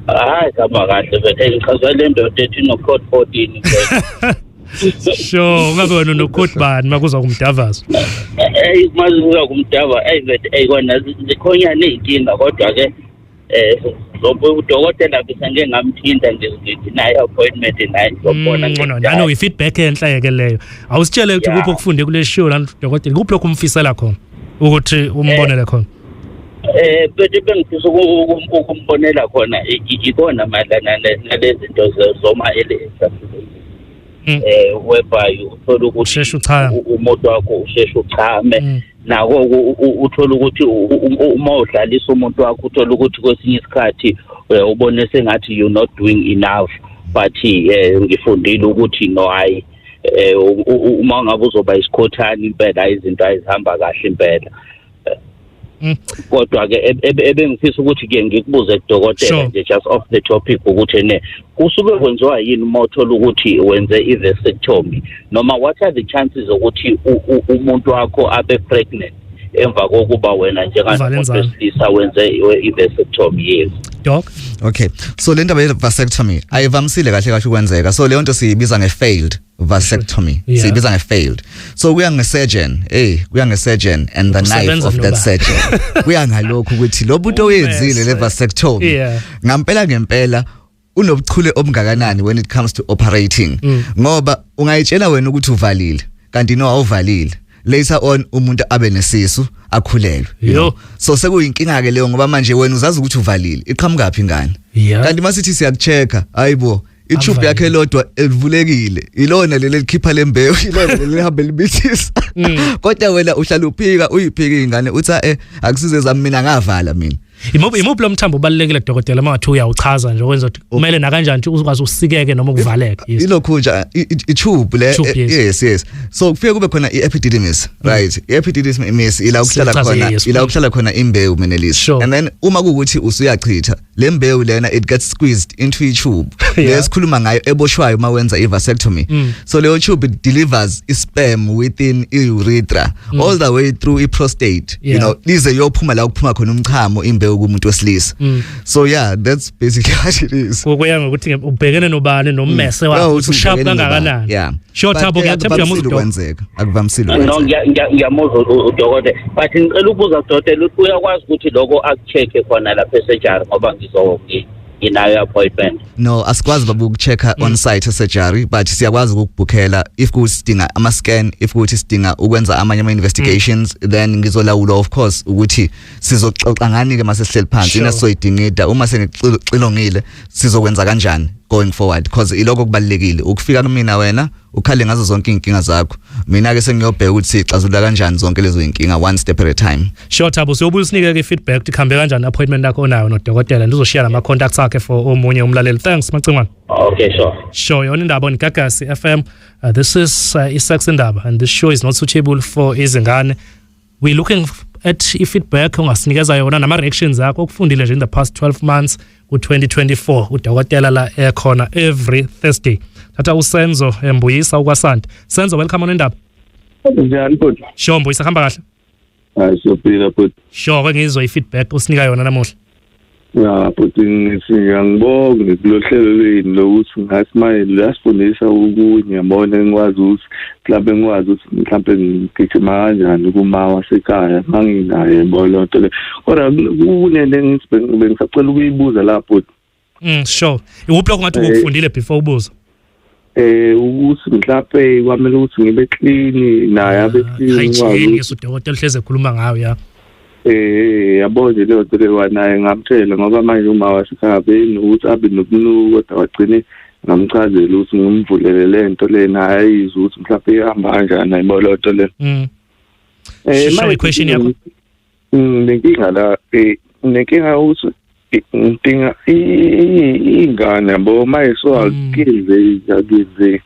Hayi kuhamba kahle bethe ngichazwe le ndoda ethi no code 14. Sure, ungabe wena nocode bani makuza kumdavazo? Makuza kumdava, bethe kona zikhona nezinkinga kodwa ke udokotela bisenge ngamthinta ngizithi naye appointment naye ngizobona nano i-feedback enhle ke leyo. Awusitshele ukuthi kuphi okufunde kule show la udokotela, kuphi lokumfisela khona ukuthi umbonele khona? Bethe bengifisa ukumbonela khona ikona madlana nalezi zinto zoma eleza. Whereby uthola ukuthi umuntu wakho usheshe uchame nako uthola ukuthi uma udlalisa umuntu wakho uthola ukuthi kwesinye isikhathi ubone sengathi you're not doing enough, but ngifundile ukuthi no hayi uma ngabe uzoba isikhothani impela izinto ayizihamba kahle impela. Kodwa ke ebengifisa ukuthi ke ngikubuze kudokotela nje just off the topic ukuthi kusuke kwenziwa yini uma uthola ukuthi wenze i-vasectomy noma what are the chances ukuthi umuntu wakho abe pregnant emva kokuba wena njengamuntu wesilisa wenze i-vasectomy? Yes doc. Okay, so le ndaba ye-vasectomy ayivamisile kahle ukwenzeka, so leyo nto siyibiza nge-failed vasectomy. Siyibiza nge-failed. So kuya nge-surgeon, kuya nge-surgeon and the knife of that surgeon. Kuya ngalokho ukuthi lo muntu oyenzile le vasectomy ngempela unobuchule obungakanani when it comes to operating. Ngoba ungayitshela wena ukuthi uvalile kanti no awuvalile, later on umuntu abe nesisu akhulelwe. So sekuyinkinga ke leyo ngoba manje wena uzazi ukuthi uvalile, iqhamuka phi ingane? Kanti masithi siyakuchecka, hayibo itube yakhe lodwa elivulekile, ilona leli likhipha lembewu, ilona leli lihambe libithisa. Kodwa wena uhlala uphika uyiphika ingane uthi akusize zami mina ngavala mina. Imuphi lo mthambo ubalekile dokotela mangathi uyawuchaza nje ukwenza ukuthi kumele na kanjani ukuthi ukwazi usikeke noma ukuvaleke? Ilokho nje itube le, yes. So kufike kube khona i-epididymis, right? I-epididymis ila ukuhlala khona imbewu Menelisi, and then uma kuukuthi usuyachitha le mbewu lena it gets squeezed into i-tube lesikhuluma ngayo eboshwayo uma wenza i-vasectomy. So leyo tube it delivers sperm within i-urethra all the way through i-prostate, lize yophuma la ukuphuma khona umchamo imbewu kumuntu wesilisa. So yeah, that's basically what it is. Kuya ngokuthi ubhekene nobani nommese wakho usharp kangakanani. Sure Thabo, ngiyathemba kwenzeka akuvamisile. No, ngiyamuzwa udokotela, but ngicela ukubuza udokotela ukuthi uyakwazi ukuthi lokho akuchecke khona lapha esurgery ngoba inayo appointment? No, asikwazi babu ukuchecka on site surgery, but siyakwazi ukubukela if kusidinga ama scan, if kuthi sidinga ukwenza amanye ama investigations, then ngizolawula of course ukuthi sizoxoxa ngani ke mase sihleli phansi inasoyidingida uma sengixilongile sizokwenza kanjani going forward, because iloko kubalekile ukufika kumina wena ukhale ngazo zonke inkinga zakho mina ke sengiyobheka ukuthi ixazulula kanjani zonke lezo inkinga one step at a time. Sure Thabo, siyobuza usinike ke feedback ikhambe kanjani appointment yakho onayo nodokotela ndizoshare ama contacts akhe for omunye umlaleli. Thanks Macingwane. Okay, sure. Sure, yona indaba on Gagasi FM. This is Isex Indaba and this show is not suitable for izingane. We're looking at feedback ongasinikeza yona nama reactions akho okufundile nje in the past 12 months ku2024 udokotela la ekhona every Thursday. Thatha uSenzo Mbuyisa ukwasanda. Senzo, welcome on indaba. Njani bhuti? Sure, Mbuyisa khamba kahle. Hayi sophila bhuti. Sure, ngizwe feedback usinika yona namuhla. Ya bhuti ngiyangibonga ngikulohlelo lweni lokuthi ngasimanje lasifundisa ukunye yabona ngikwazi ukuthi mhlawumbe ngikwazi ukuthi mhlawumbe ngigijima kanjani kuma wasekhaya nganginaye bolonto le. Kodwa kunene ngisacela ukuyibuza lapho. Sure. Iwuphi lokho ngathi ukufundile before ubuza? Ukuthi mhlawumbe kwamele ukuthi ngibe clean naye abe clean. Hygiene yesudokotela hleze ekhuluma ngayo ya. Yabo nje leyo nto leyo naye ngamtshela ngoba manje uma wasikhabeni ukuthi abe nokunuka kodwa wagcine ngamchazela ukuthi ngimvulele lento le naye ayizwe ukuthi mhlawumbe ihamba kanjani ayiboloto le. Manje question yakho. Nenkinga la nenkinga ukuthi ngidinga ingane yabo manje so akize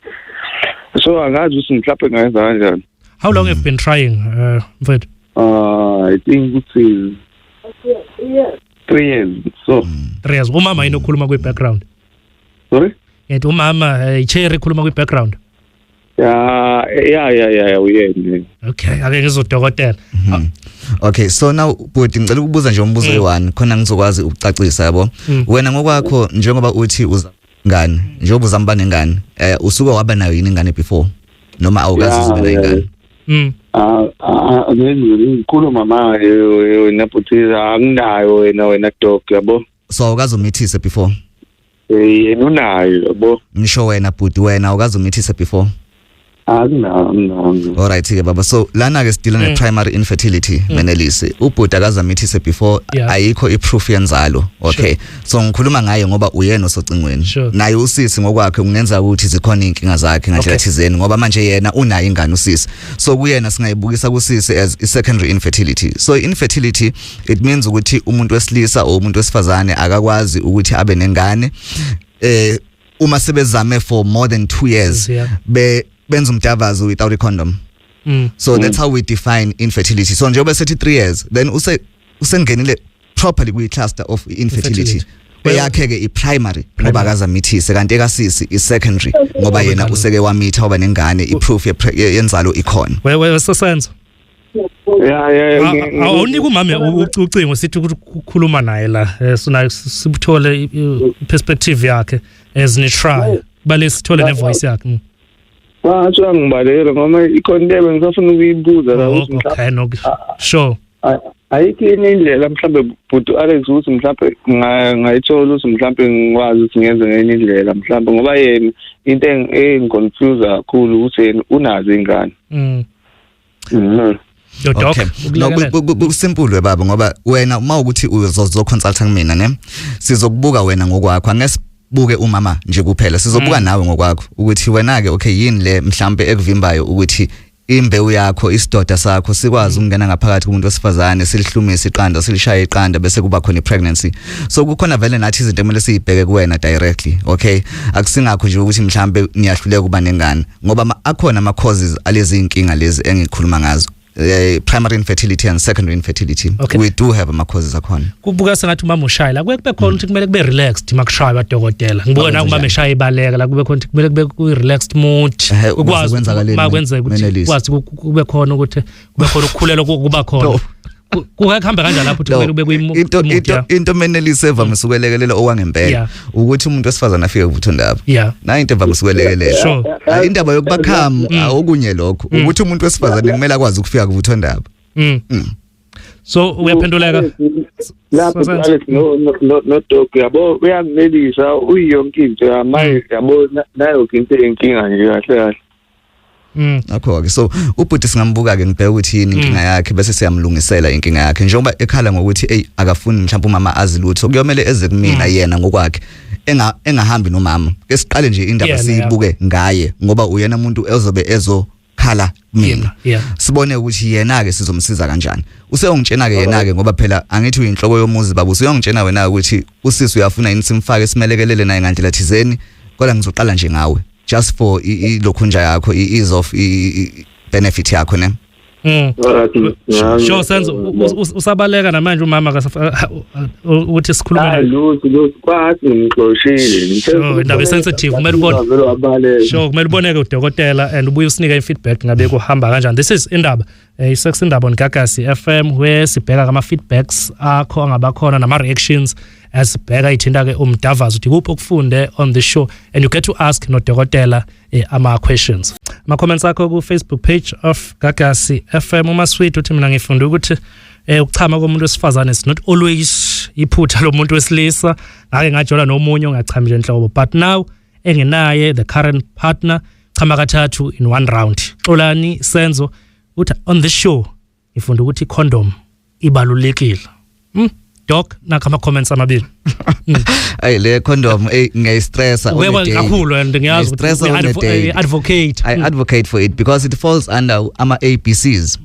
so angazi ukuthi mhlawumbe ngayenza kanjani. How long have you been trying mfethu? I think it's 3 years. So 3 years. Umama inokhuluma kwi background. Sorry? Yet umama icherry khuluma kwi background. Yeah, uyena. Okay, ake ngizodokotela. Okay, so now bhuti ngicela ukubuza nje umbuzo we1 khona ngizokwazi ukucacisa yabo. Wena ngokwakho njengoba uthi uzangane, njengoba uzamba nengane, usuke waba nayo yini ingane before noma awukazi uzibela ingane? Ngikhuluma mama wena bhuti anginayo wena dog yabo. So awukazi umithise before? Yena unayo yabo. Ngisho wena bhuti wena awukazi umithise before? No. Alright ke baba, so lana ke still ne primary infertility menelisi ubhuti akaza mithise before ayikho iproof yenzalo. Okay, so ngikhuluma ngaye ngoba uyena osocingweni naye usisi ngokwakhe kungenza ukuthi zikhona inkinga zakhe ngandlela thizeni ngoba manje yena unayo ingane usisi, so kuyena singayibukisa kusisi as a secondary infertility. So infertility it means ukuthi umuntu wesilisa o umuntu wesifazane akakwazi ukuthi abe nengane uma sebezame for more than 2 years benza umdavazo without a condom. So that's how we define infertility. So njengoba sethi 3 years then usengenile properly kwi cluster of infertility. Eyakhe ke i-primary ngoba akaza mithise kanti ekasisi i-secondary ngoba yena useke wamitha oba nengane iproof yenzalo ikhona. Wewe sesenzo. Yeah. Awunika umama ucingo sithi ukukhuluma naye la sibthole perspective yakhe as ni try bale sithole ne voice yakhe. Wathi ngibaleka ngoba ikhondebe ngisafuna ukuyibuza la ukuthi mhlawumbe sure ayikho indlela mhlawumbe bhuti Alex ukuthi mhlawumbe ngayithola ukuthi mhlawumbe ngikwazi ukuthi ngenze ngenye indlela mhlawumbe ngoba yena into engiconfuse kakhulu ukuthi yena unazo ingane. Okay. No simple baba ngoba wena uma ukuthi uzoconsulta kumina ne sizokubuka wena ngokwakho angesibuke umama nje kuphela sizobuka nawe ngokwakho ukuthi wena ke okay yini le mhlambe ekuvimbayo ukuthi imbewu yakho isidoda sakho sikwazi ukungena ngaphakathi kumuntu wesifazane silihlumise iqanda silishaye iqanda bese kuba khona ipregnancy. So kukhona vele nathi izinto emele siyibheke kuwena directly. Okay, akusingakho nje ukuthi mhlambe niyahluleka kuba nengane ngoba akhona ama causes alezi inkinga lezi engikhuluma ngazo. Primary infertility and secondary infertility. We do have ama causes akhona. Kubuka sengathi umama ushaya la kube khona ukuthi kumele kube relaxed makushaya badokotela. Ngibuka na umama eshaya ibaleka la kube khona kumele kube ku relaxed mood. Ukwazi makwenzeka ukuthi kwazi kube khona ukuthi kube khona ukukhulelwa kuba khona. Kuhamba kanjani lapho ukuthi kumele ube kuyimood. Into menelisi evamise ukwelekelela owangempela ukuthi umuntu wesifazana afike kuvutho ndaba. Na into evamise ukwelekelela. Indaba yokuba kham okunye lokho ukuthi umuntu wesifazana kumele akwazi ukufika kuvutho ndaba. So uyaphenduleka lapho Alex no dog yabo uyanelisa uyonke into yamaye yabo nayo into enkinga nje kahle kahle. Okay, so ubhuti singambuka ke ngibheka ukuthi yini inkinga yakhe bese siyamlungisela inkinga yakhe njengoba ekhala ngokuthi akafuni mhlawumbe umama azilutho kuyomela eze kumina yena ngokwakhe engahambi nomama ke siqale nje indaba siyibuke ngaye ngoba uyena umuntu ezobe ezokhala mina sibone ukuthi yena ke sizomsiza kanjani useyongitshena ke yena ke ngoba phela angithi uyinhloko yomuzi baba useyongitshena wena ukuthi usisi uyafuna yini simfake simelekelele naye ngandlela thizeni kodwa ngizoqala nje ngawe just for ilokhunja yakho ease of benefit yakho ne Sure senzo usabaleka namanje umama uthi sikhuluma kwathi ngixoshile indaba sensitive kumele ubone sure kumele uboneke udokotela and ubuye usinike ifeedback ngabe kuhamba kanjani. This is indaba isex indaba on Gagasi FM where sibheka kama feedbacks akho angabakhona nama reactions asibheka ithinta ke umdavazo uthi kuphi okufunde on the show and you get to ask no dokotela ama questions. Ma comments akho ku Facebook page of Gagasi FM umasweet uthi mina ngifunda ukuthi ukuchama komuntu wesifazane is not always iphutha lo muntu wesilisa ngake ngajola nomunye ongachami enhlobo but now engenaye the current partner chama kathathu in one round. Xolani Senzo uthi on the show ngifunda ukuthi condom ibalulekile. Doc nakama comments amabili. Ay le condom ngiyayistressa kakhulu and ngiyazi ukuthi I advocate for it because it falls under ama ABCs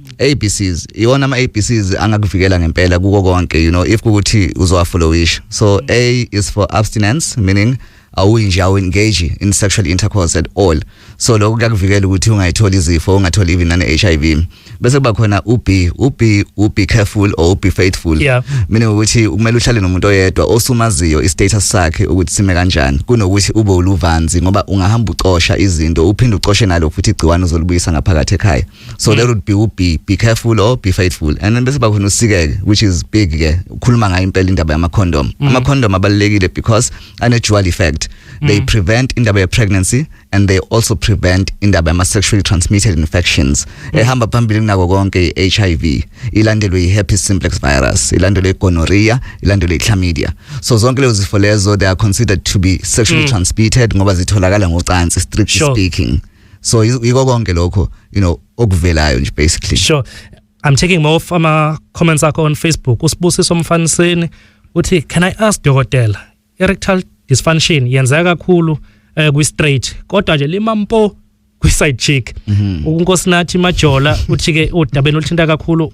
iwona ama ABCs angakuvikela ngempela kuko konke you know if ukuthi uzofollowish. So A is for abstinence meaning awu engage in sexual intercourse at all. So lokho kuyakuvikela ukuthi ungayitholi izifo ungatholi even nane HIV. Bese kuba khona be careful or be faithful. Meaning ukuthi kumele uhlale nomuntu oyedwa osumaziyo istatus sakhe ukuthi sime kanjani kunokuthi ube uluvanzi ngoba ungahamba ucosha izinto uphinde ucoshe nalo futhi igciwane uzolubuyisa ngaphakathi ekhaya. So there would be careful or be faithful. And then bese ba khona usikeke which is big ke ukhuluma ngayo impela indaba yama condom. Ama condom abalekile because ane dual effect. They prevent indaba ye pregnancy and they also prevent indaba ama sexually transmitted infections. Ehamba phambili nako konke HIV, ilandelwe herpes simplex virus, ilandelwe gonorrhea, ilandelwe chlamydia. So zonke lezo zifo lezo they are considered to be sexually transmitted ngoba zitholakala ngocansi strictly speaking. So yiko konke lokho you know okuvelayo nje basically. Sure. I'm taking more of ama comments akho on Facebook. Usibusiso Mfaniseni uthi can I ask dokotela erectile dysfunction yenzeka kakhulu kwi straight kodwa nje limampo kwi side chick unkosinathi majola uthi ke udabeni oluthinta kakhulu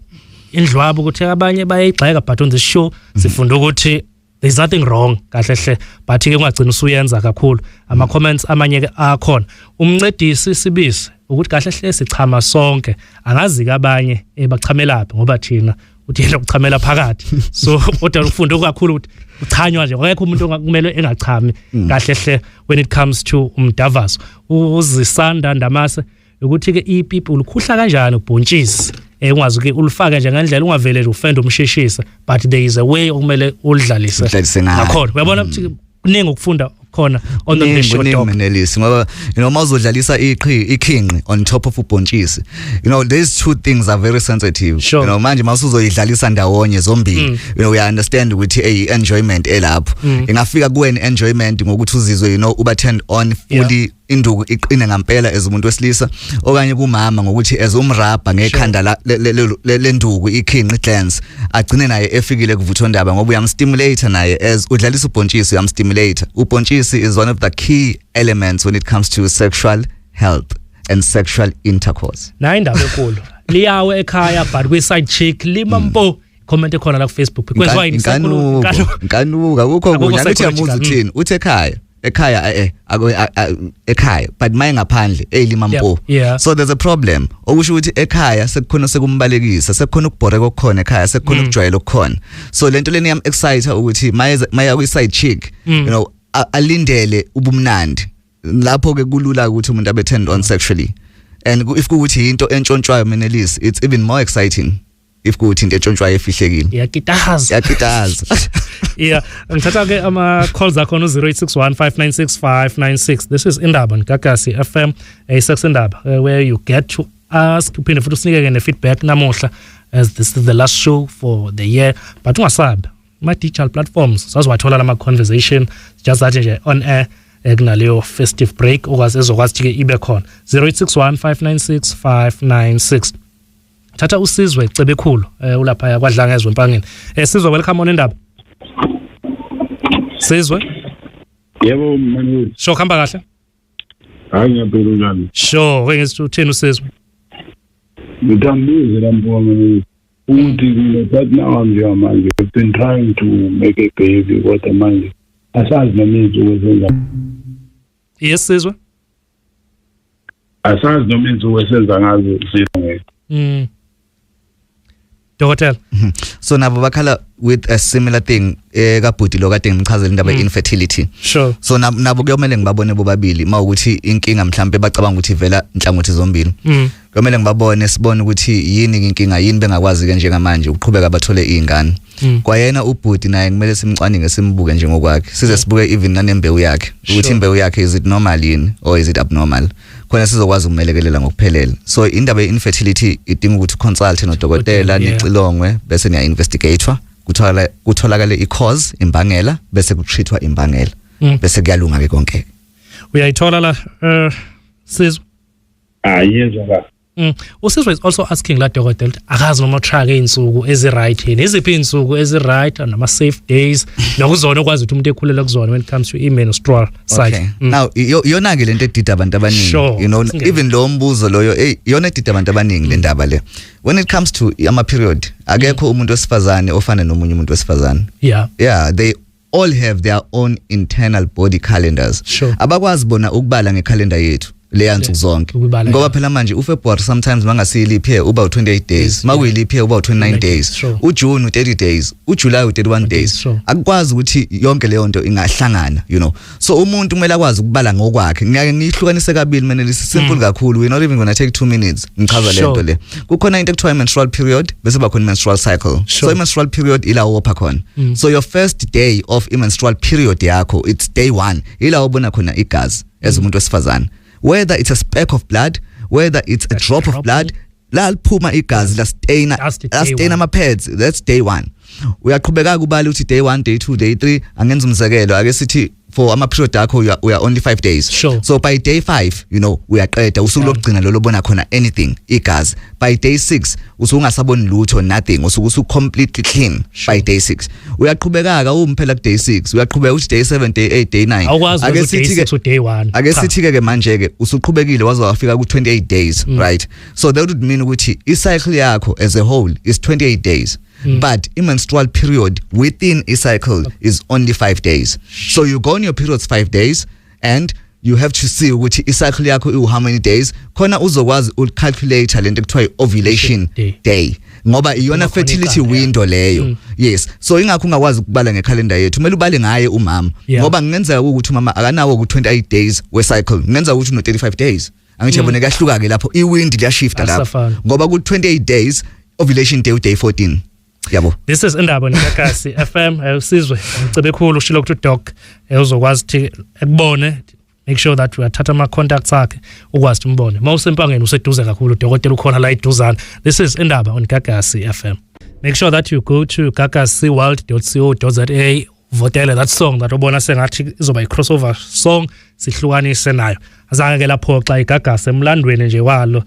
indlwabo ukuthi abanye bayayigxeka but on the show sifunda ukuthi there's nothing wrong kahle hle but ke ungagcina usuyenza kakhulu ama comments amanye ke akhona umncedisi sibisi ukuthi kahle hle sichama sonke angazi ke abanye bachamelaphi ngoba thina uthi yena ukuchamela phakathi so kodwa ufunda kakhulu ukuthi uchanywa nje akekho umuntu okumele engachami kahle hle when it comes to umdavazo uzisanda ndamase ukuthi ke ipipi ulukhuhla kanjani ubhontshisi ungazi ke ulifaka nje ngendlela ungavele nje ufenda umsheshisa but there is a way okumele ulidlalise ngakhona uyabona ukuthi kuningi ukufunda khona on the show Menelisi ngoba you know mawuzodlalisa ikhinqi on top of ubhontshisi you know these two things are very sensitive you know manje mawuzoyidlalisa ndawonye zombili you know we understand ukuthi enjoyment elapho ingafika kuwena enjoyment ngokuthi uzizwe you know uba turned on fully induku iqine ngampela ezumuntu wesilisa okanye kumama ngokuthi ezumrabha ngekhanda lenduku ikhinqi glance agcine naye efikile kuvuthondaba ngoba uyamstimulate naye as udlalisa ubhontshisi uyamstimulate. Ubhontshisi is one of the key elements when it comes to sexual health and sexual intercourse. Na indaba enkulu liyawe ekhaya but kwi side chick limampo comment ekhona la ku Facebook because why inkanuka ukho kunyathi yamuzi uthini uthi ekhaya but maye ngaphandle elimampo. So there's a problem okusho ukuthi ekhaya sekukhona sekumbalekisa sekukhona ukubhoreka okukhona ekhaya sekukhona ukujwayela okukhona. So lento leni yam excite ukuthi maya kwi side chick you know alindele ubumnandi lapho ke kulula ukuthi umuntu abe turned on sexually and if kuthi into entshontshwayo Menelisi it's even more exciting if kuthi into entshontshwayo efihlekile yakitahaza yeah ngithatha ke ama calls akho no 0861596596. This is Indaba on Gagasi FM sex indaba where you get to ask uphinde futhi usinike ne feedback namuhla as this is the last show for the year but ungasabi my digital platforms sazwathola lama conversation just that nje on air kunaleyo festive break okwazi ezokwazi ke ibe khona 0861596596. Thatha usizwe Cebekhulu ulapha yakwadlanga ezwe empangeni. Sizwe welcome on Indaba. Sizwe Yebo manje. Sho khamba kahle. Hayi ngiyabheka njani. Sure, wengezi uthini usizwe? Ngidambuze lapho manje. Ukuthi but now manje I've been trying to make a baby kodwa manje asazi nomenzi ukwenza. Yes sizwe. Asazi nomenzi ukwenza ngazo sifo. Dokotela. So nabo bakhala with a similar thing kabhuti lo kade ngimchazela indaba infertility. Sure. So nabo kuyomela ngibabone bobabili mawukuthi inkinga mhlambe bacabanga ukuthi ivela inhlangothi zombili. Kuyomela ngibabone sibone ukuthi yini inkinga yini bengakwazi ke njengamanje uqhubeka bathole izingane. Kwayena ubhuti naye kumele simcwaninge simbuke njengokwakhe. Size sibuke even nanembewu yakhe ukuthi imbewu yakhe is it normal yini or is it abnormal. Khona sizokwazi ukumelekelela ngokuphelele. So indaba infertility idinga ukuthi consult nodokotela nicilongwe bese niya investigatewa kutholakala i-cause imbangela bese kutreatwa imbangela bese kuyalunga ke konke. Uyayithola la sizwe. Yezwa la. Usizwe is also asking la dokotela akazi noma track einsuku ezi right yini iziphi insuku ezi right nama safe days nokuzona okwazi ukuthi umuntu ekhulela kuzona when it comes to menstrual cycle. Now yona ke lento edida abantu abaningi you know even lo mbuzo loyo yona edida abantu abaningi le ndaba le when it comes to ama period akekho umuntu wesifazane ofana nomunye umuntu wesifazane. Yeah they all have their own internal body calendars. Abakwazi bona ukubala ngecalendar yethu leyansuku zonke ngoba phela manje uFebruary sometimes mangasiyiliphe uba u28 days makuyiliphe uba u29 days uJune u30 days uJuly u31 days akukwazi ukuthi yonke leyo nto ingahlangana you know so umuntu kumele akwazi ukubala ngokwakhe ngiyake nihlukanise kabili mina lesi simple kakhulu we're not even going to take 2 minutes ngichaza lento le kukhona into ekuthiwa menstrual period bese bakhona menstrual cycle so menstrual period ila wopha khona so your first day of menstrual period yakho it's day 1 ila ubona khona igazi as umuntu wesifazane. Whether it's a speck of blood, whether it's a drop of blood, la liphuma igazi la stain ama pads, that's day 1. Uyaqhubeka kubala uthi day 1, day 2, day 3 angenza umzekelo ake sithi for ama period akho we are only 5 days. So by day 5 you know uyaqeda usuku lokugcina lo lobona khona anything igazi. By day 6 usungasaboni lutho nothing usu completely clean by day 6. Uyaqhubeka umphela ku day 6 uyaqhubeka uthi day 7 day 8 day 9 ake sithi ke day 1 ake sithi ke manje ke usuqhubekile waze wafika ku 28 days right. So that would mean ukuthi i cycle yakho as a whole is 28 days. But a menstrual period within a cycle is only 5 days. So you go on your periods 5 days and you have to see ukuthi icycle yakho how many days khona uzokwazi ucalculate lento ekuthiwa ovulation day ngoba iyona fertility window leyo. Yes, so ingakho ungakwazi ukubala ngecalendar yethu kumele ubale ngaye umama ngoba ngenzeka ukuthi umama akanawo ku 28 days we cycle ngenzeka ukuthi no 35 days angithi yabona kuyahluka ke lapho iwind liyashifta lapho ngoba ku 28 days ovulation day day 14. Yabo. This is Indaba Nikakasi FM usizwe ngicebe khulu ushilo ukuthi doc uzokwazi ukuthi ekubone make sure that uyathatha ama contacts akhe ukwazi umbone mawusempangeni useduze kakhulu dokotela ukhona la iduzana. This is Indaba on Gagasi FM. Make sure that you go to gagasiworld.co.za votele that song that ubona sengathi izoba i-crossover song sihlukanise nayo azange ke lapho xa igagasi emlandweni nje walo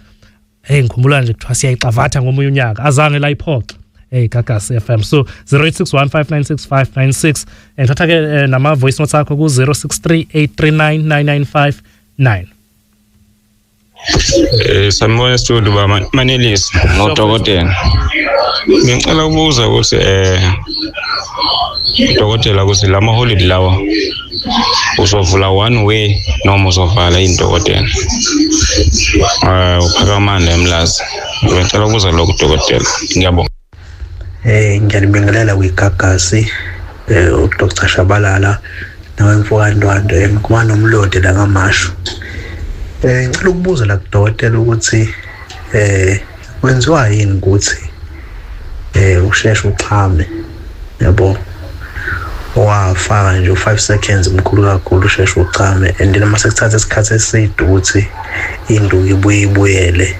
ngikhumbula nje kuthiwa siyayixavatha ngomunye unyaka azange la iphoxa Gagasi FM. So 0861596596 and thatha ke nama voice notes akho ku 0638399959. Sanibona studio ba Manelisi nodokotela. Ngicela ukubuza ukuthi dokotela ukuthi lama holiday lawa uzovula one way noma uzovala indokotela. Uphakamani emlazi. Ngicela ukubuza lokho dokotela. Ngiyabonga. Ngiyanibingelela kwiGagasi uDr Shabalala nawemfowandwandwe kuma nomlodi la ngamashu. Ngicela ukubuza la kudokotela ukuthi wenziwa yini ukuthi usheshe uxhame yabo wafaka nje 5 seconds mkhulu kakhulu usheshe uxhame and then mase kuthatha isikhathi eside ukuthi induku ibuyele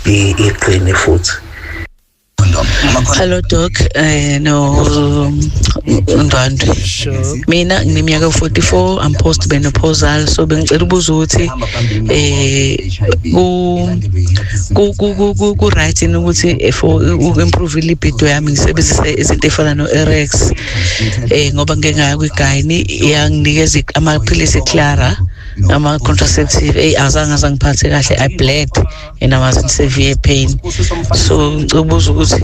iqine futhi. Hello Doc, no Ndwandwe. Mina ngineminyaka 44, I'm postmenopausal, so bengicela ukubuza ukuthi ku right ukuthi for improve libido yami ngisebenzise izinto efana no Erex ngoba ngengaya kwigayini yanginikeza amaphilisi Clara ama contraceptive azange ngiphathe kahle, I bled and I was in severe pain, so ngibuza ukuthi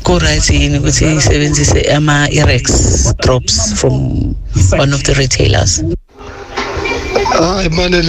ko right yini ukuthi isebenzise ama Erex drops from one of the retailers. Hayi manje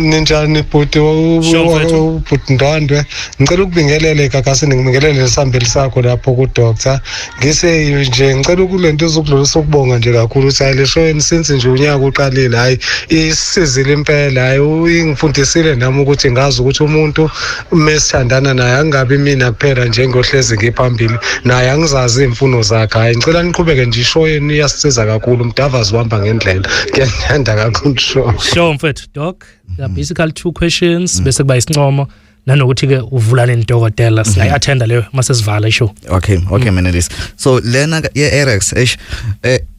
ninjani bhuti ubhuti Ndwandwe, ngicela ukubingelele Gagasi, ngibingelele isambeli sakho lapho ku doctor. Ngise nje ngicela ukulento uzokudlulisa ukubonga nje kakhulu ukuthi hayi le show since nje unyaka uqalile, hayi isizile impela, hayi ingifundisile nami ukuthi ngazi ukuthi umuntu mesithandana naye angabi mina kuphela nje ngohlezi ngiphambili naye angizazi imfuno zakhe. Hayi ngicela niqhubeke nje ishow yenu iyasiza kakhulu, umdavazi wahamba ngendlela, ngiyathanda kakhulu show. Sure mfethu Doc, there are basically 2 questions bese kuba isincomo nanokuthi ke uvulane nedokotela singayathenda leyo mase sivala ishow. Okay Menelis. So lena ye Erex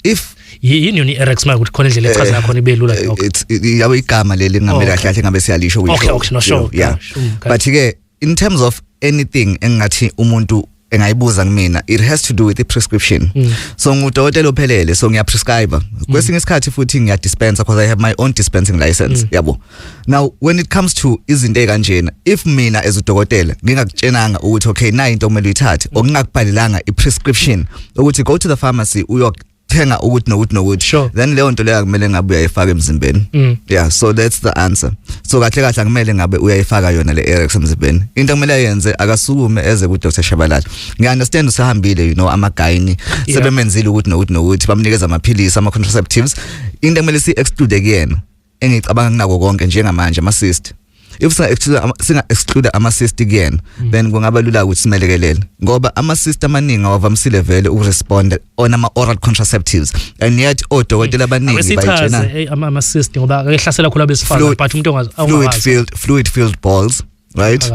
if yini Erex manje ukuthi khona indlela echaza khona ibelula Doc. It's yabe igama leli ngamela kahle ngabe siyalisho kwishow. Okay, no sure. Yeah. But ke in terms of anything engathi umuntu engayibuza kumina, it has to do with the prescription. So ngudokotela ophelele, so ngiya prescribe kwesinye isikhathi futhi ngiya dispenser because I have my own dispensing license, yabo. Now when it comes to izinto ekanjena, if mina as udokotela ngingakutshenanga ukuthi okay na into okumele uyithathe okungakubhalelanga i prescription ukuthi go to the pharmacy uyothenga ukuthi nokuthi, then leyo nto leyo kumele ngabe uyayifaka emzimbeni. Yeah, so that's the answer. So kahle kumele ngabe uyayifaka yona le Erex emzimbeni. Into kumele ayenze akasukume eze ku Dr. Shabalala. Ngiunderstand usahambile amagayini sebemenzile ukuthi nokuthi bamnikeza amaphilisi ama contraceptives. Into kumele si exclude kuyena engicabanga kunako konke njengamanje ama cyst. If singa exclude ama cyst again, then kungaba lula ukuthi simelekelele ngoba ama cyst amaningi awavamisile vele ukurespond on ama oral contraceptives, and yet odokotela abaningi bayitshena ama cyst ngoba ehlasela khona besifazane but umuntu ongazi fluid filled balls, right?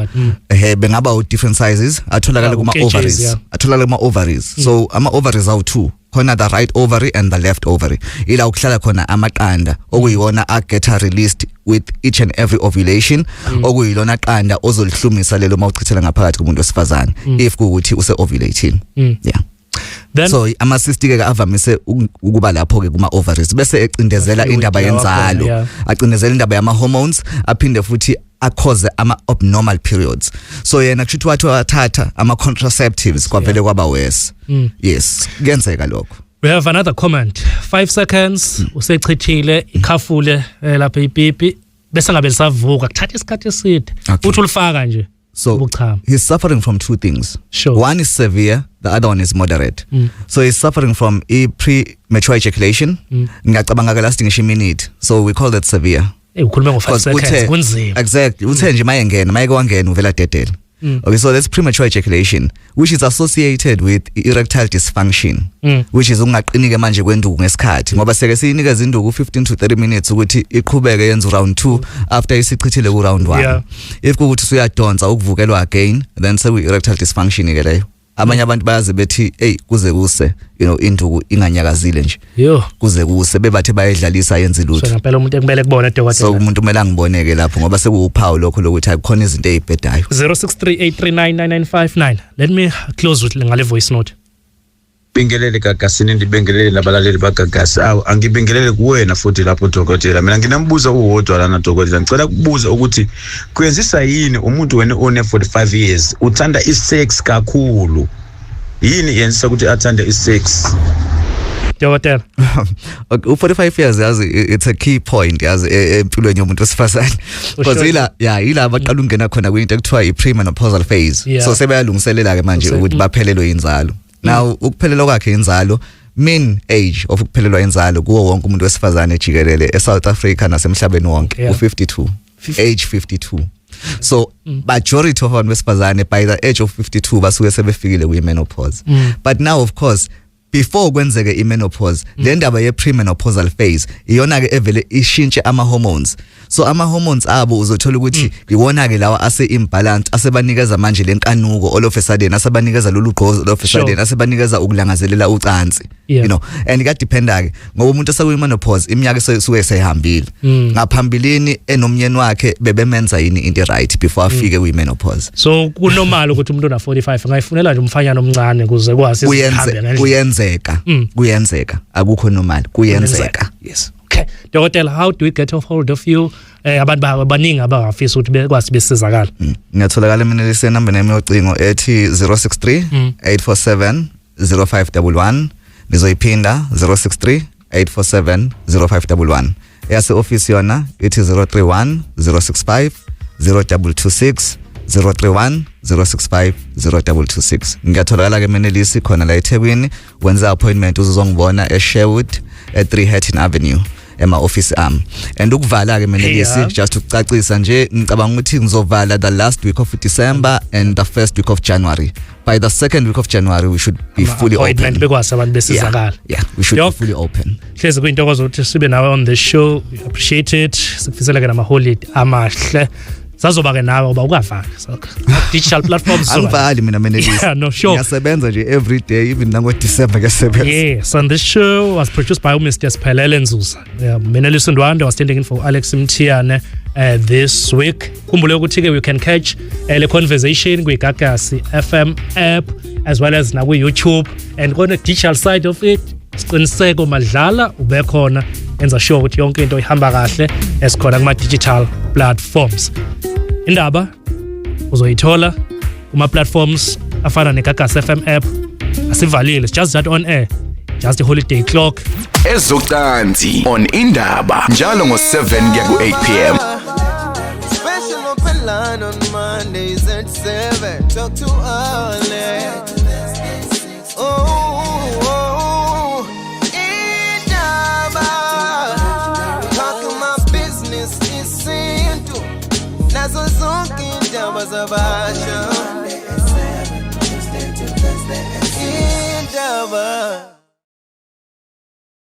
Bengaba u different sizes atholakala kuma ovaries, so ama ovaries awu 2, khona the right ovary and the left ovary, ila ukuhlala khona amaqanda okuyiwona get released with each and every ovulation, okuyilona qanda ozolihlumisa lelo mawuchithela ngaphakathi kumuntu wesifazane if kuuthi use ovulating. Yeah. Then, so ama cyst ke avamise ukuba lapho ke kuma ovaries bese ecindezela indaba yenzalo, acindezela indaba yama hormones, aphinde futhi cause ama abnormal periods. So yena kushithi wathi wathatha ama contraceptives kwavele kwaba worse. Yes, kuyenzeka lokho. We have another comment. 5 seconds usechithile ikhafule lapha ipipi bese ngabe lisavuka kuthatha isikhathi eside uthi ulifaka nje. So he's suffering from 2 things. Sure. One is severe, the other one is moderate. So he's suffering from premature ejaculation. Ngiyacabanga ke lasting a minute. So we call that severe. Ukhuluma ngo 5 seconds kunzima. Exactly. Uthe nje mayeke wangena uvela dedela. Okay, so that's premature ejaculation, which is associated with erectile dysfunction, which is ungaqinike manje kwenduku ngesikhathi ngoba seke siyinikeza induku 15 to 30 minutes ukuthi iqhubeke yenze round 2 after isichithile ku round 1. If kuthi suyadonsa ukuvukelwa again, then seku erectile dysfunction ke leyo. Abanye abantu bayazi bethi kuze kuse induku inganyakazile nje. Kuze kuse bebathe bayedlalisa yenze lutho. So ngempela umuntu ekumele kubone dokotela. So umuntu kumele angiboneke lapho ngoba sekuphawu lokho lokuthi akukhona izinto ezibhedayo. 0638399959. Let me close with ngale voice note. Bingelele Gagasini, ndibingelele labalaleli baGagasi. Angibingelele kuwena futhi lapho dokotela. Mina nginambuza uwodwa lana dokotela. Ngicela kubuza ukuthi kuyenzisa yini umuntu wena one 45 years uthanda isex kakhulu? Yini yenzisa ukuthi athande isex? Dokotela. 45 years yazi it's a key point yazi empilweni yomuntu wesifazane. Because ila abaqala ungena khona kwinto ekuthiwa i-premenopausal phase. So sebeyalungiselela ke manje ukuthi baphelelwe inzalo. Now ukuphelelwa kwakhe inzalo, mean age of ukuphelelwa inzalo kuwo wonke umuntu wesifazane jikelele eSouth Africa nasemhlabeni wonke u52, age 52. So majority of abantu wesifazane by the age of 52 basuke sebefikile kwi menopause. But now of course before kwenzeke imenopause le ndaba ye premenopausal phase iyona ke evele ishintshe ama hormones. So ama hormones abo uzothola ukuthi iwona ke lawa ase imbalance asebanikeza manje lenkanuko all of a sudden asebanikeza lolu gqozi all of a sudden asebanikeza ukulangazelela ucansi, you know, and ka dependa ke ngoba umuntu oseku menopause iminyaka esuke seyihambile ngaphambilini enomyeni wakhe bebemenza yini into right before afike kwi menopause. So kunormal ukuthi umuntu ona 45 ngayifunela nje umfanyana omncane kuze kwazi isihambe kuyenzeka kuyenzeka akukho normal kuyenzeka. Yes. Okay, Dr. how do we get a hold of you? Abantu baningi abangafisa ukuthi bekwazi besizakala. Ngiyatholakala eMenelisi number name yocingo ethi 063 847 0511 nizoyiphinda 063 847 0511. Yase office yona ethi 031 065 0226 031 065 0226. Ngiyatholakala ke eMenelisi khona la eThekwini wenza appointment uzozongibona eSherwood at 3 Hatton Avenue ema office and ukuvala ke Menelisi just ukucacisa nje ngicabanga ukuthi ngizovala the last week of December and the first week of January. By the second week of January we should be fully open. Bekwazi abantu besizakala. Yeah, we should be fully open. Hleze kuyintokozo ukuthi sibe nawe on the show. We appreciate it. Sikufisela ke nama holiday amahle. Sazoba ke nawe uba ukavali digital platforms so angivali mina Menelisi. Yeah, no sure. Ngiyasebenza nje every day even nango December ngiyasebenza. Yes, and this show was produced by Mr. Siphelele Nzuza. Menelisi Ndwandwe was standing in for Alex Mthiane this week. Khumbule ukuthi ke we can catch le conversation kwi Gagasi FM app as well as na ku YouTube and on the digital side of it. Siqiniseko madlala ube khona enza sure ukuthi yonke into ihamba kahle esikhona kuma digital platforms. Indaba uzoyithola kuma platforms afana neGagasi FM app asivalile. It's just that on air, just the holiday clock. Ezocansi on Indaba njalo ngo7 kuya ku8 p.m. Special open line on Mondays at 7. Talk to Alex. Indaba. Talking my business is simple. Nazo zonke indaba zabasha.